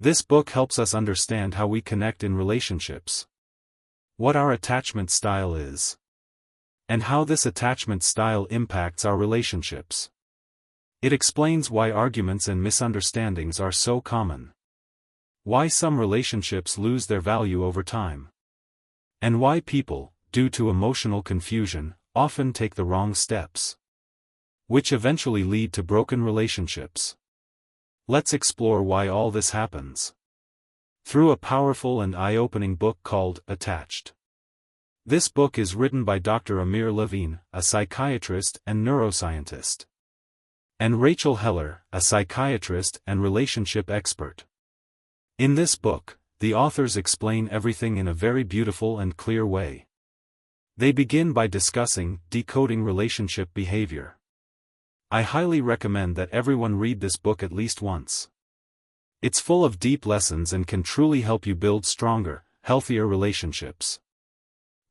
This book helps us understand how we connect in relationships, what our attachment style is, and how this attachment style impacts our relationships. It explains why arguments and misunderstandings are so common, why some relationships lose their value over time, and why people, due to emotional confusion, often take the wrong steps, which eventually lead to broken relationships. Let's explore why all this happens through a powerful and eye-opening book called Attached. This book is written by Dr. Amir Levine, a psychiatrist and neuroscientist, and Rachel Heller, a psychiatrist and relationship expert. In this book, the authors explain everything in a very beautiful and clear way. They begin by discussing decoding relationship behavior. I highly recommend that everyone read this book at least once. It's full of deep lessons and can truly help you build stronger, healthier relationships.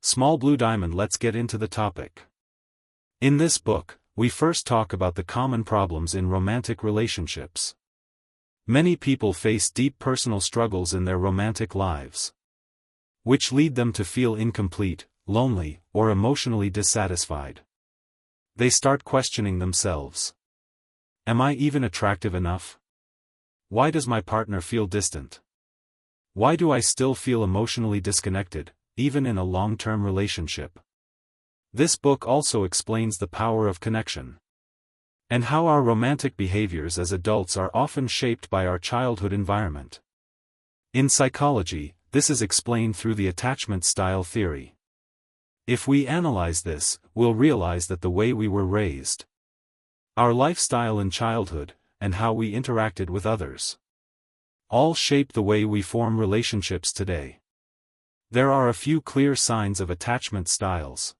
Small Blue Diamond, let's get into the topic. In this book, we first talk about the common problems in romantic relationships. Many people face deep personal struggles in their romantic lives, which lead them to feel incomplete, lonely, or emotionally dissatisfied. They start questioning themselves. Am I even attractive enough? Why does my partner feel distant? Why do I still feel emotionally disconnected, even in a long-term relationship? This book also explains the power of connection, and how our romantic behaviors as adults are often shaped by our childhood environment. In psychology, this is explained through the attachment style theory. If we analyze this, we'll realize that the way we were raised, our lifestyle in childhood, and how we interacted with others, all shape the way we form relationships today. There are a few clear signs of attachment styles.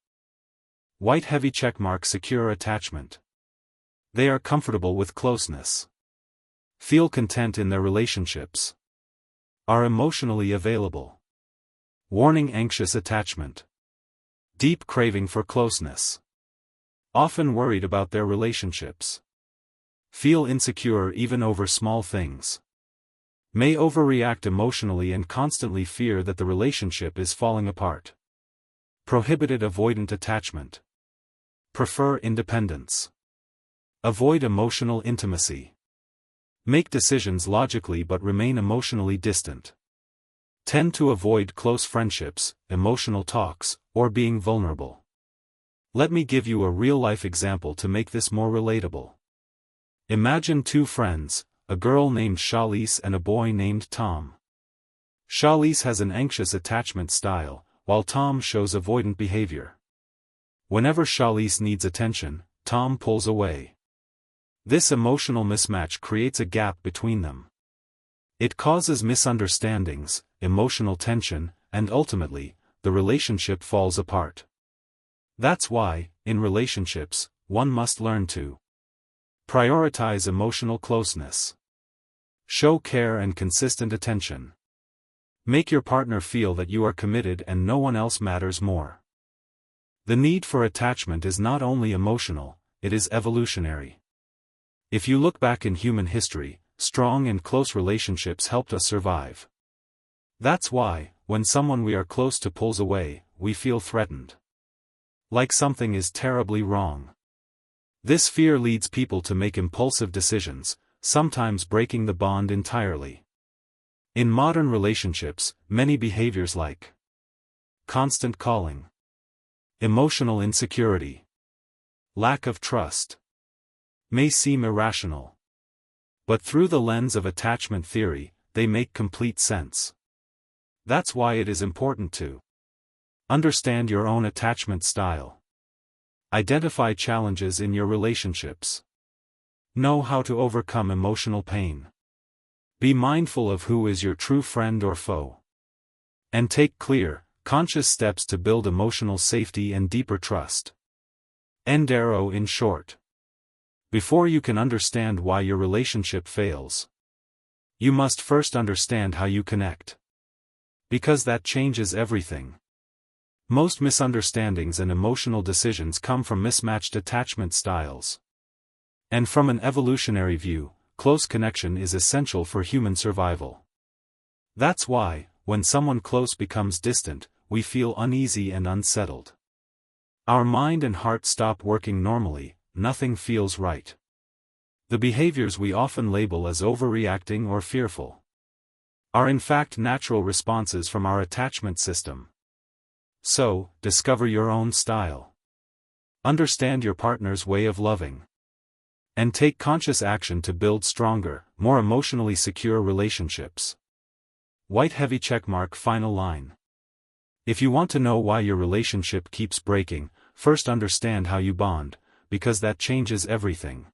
White heavy checkmark: secure attachment. They are comfortable with closeness, feel content in their relationships, are emotionally available. Warning: anxious attachment. Deep craving for closeness, often worried about their relationships. Feel insecure even over small things. May overreact emotionally and constantly fear that the relationship is falling apart. Prohibited avoidant attachment. Prefer independence. Avoid emotional intimacy. Make decisions logically but remain emotionally distant. Tend to avoid close friendships, emotional talks, or being vulnerable. Let me give you a real-life example to make this more relatable. Imagine two friends, a girl named Charlize and a boy named Tom. Charlize has an anxious attachment style, while Tom shows avoidant behavior. Whenever Charlize needs attention, Tom pulls away. This emotional mismatch creates a gap between them. It causes misunderstandings, emotional tension, and ultimately, the relationship falls apart. That's why, in relationships, one must learn to prioritize emotional closeness. Show care and consistent attention. Make your partner feel that you are committed and no one else matters more. The need for attachment is not only emotional, it is evolutionary. If you look back in human history, strong and close relationships helped us survive. That's why, when someone we are close to pulls away, we feel threatened, like something is terribly wrong. This fear leads people to make impulsive decisions, sometimes breaking the bond entirely. In modern relationships, many behaviors like constant calling, emotional insecurity, lack of trust, may seem irrational. But through the lens of attachment theory, they make complete sense. That's why it is important to understand your own attachment style. Identify challenges in your relationships. Know how to overcome emotional pain. Be mindful of who is your true friend or foe. And take clear, conscious steps to build emotional safety and deeper trust. End arrow. In short, before you can understand why your relationship fails, you must first understand how you connect. Because that changes everything. Most misunderstandings and emotional decisions come from mismatched attachment styles. And from an evolutionary view, close connection is essential for human survival. That's why, when someone close becomes distant, we feel uneasy and unsettled. Our mind and heart stop working normally, nothing feels right. The behaviors we often label as overreacting or fearful are in fact natural responses from our attachment system. So, discover your own style. Understand your partner's way of loving. And take conscious action to build stronger, more emotionally secure relationships. White heavy checkmark final line. If you want to know why your relationship keeps breaking, first understand how you bond, because that changes everything.